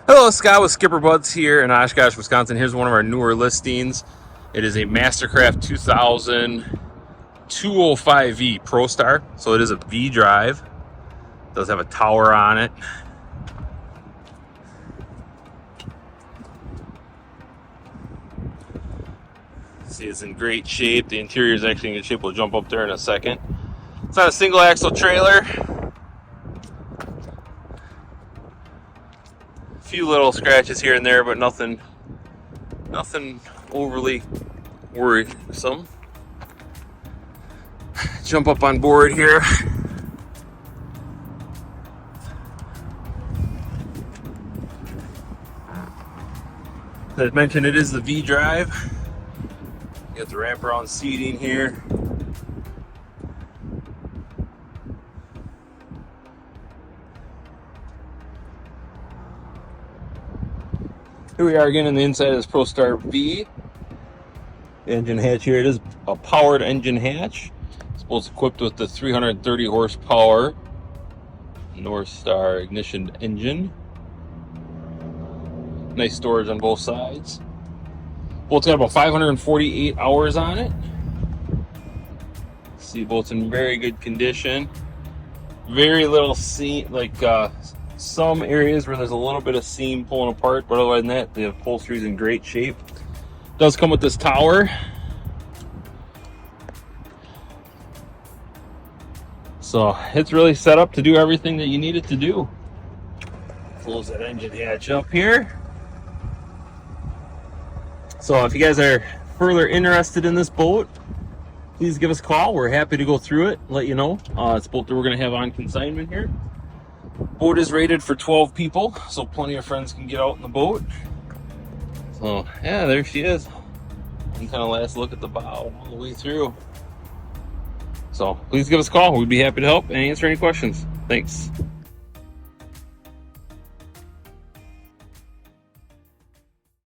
Hello, Scott with SkipperBud's here in Oshkosh, Wisconsin. Here's one of our newer listings. It is a MasterCraft 205V Prostar. So it is a V drive. It does have a tower on it. See, it's in great shape. The interior is actually in good shape. We'll jump up there in a second. It's not a single axle trailer. A few little scratches here and there, but nothing overly worrisome. Jump up on board here. As mentioned, it is the V drive. You got the wraparound seating here. Here we are again in the inside of this Prostar V. The engine hatch here, it is a powered engine hatch. It's both equipped with the 330 horsepower North Star ignition engine. Nice storage on both sides. Boat's got about 548 hours on it. See, boat's in very good condition. Very little seam, some areas where there's a little bit of seam pulling apart, but other than that, the upholstery is in great shape. Does come with this tower. So it's really set up to do everything that you need it to do. Close that engine hatch up here. So if you guys are further interested in this boat, please give us a call. We're happy to go through it, let you know. It's a boat that we're going to have on consignment here. Boat is rated for 12 people, so plenty of friends can get out in the boat. So yeah, there she is. And kind of last look at the bow all the way through. So please give us a call. We'd be happy to help and answer any questions. Thanks.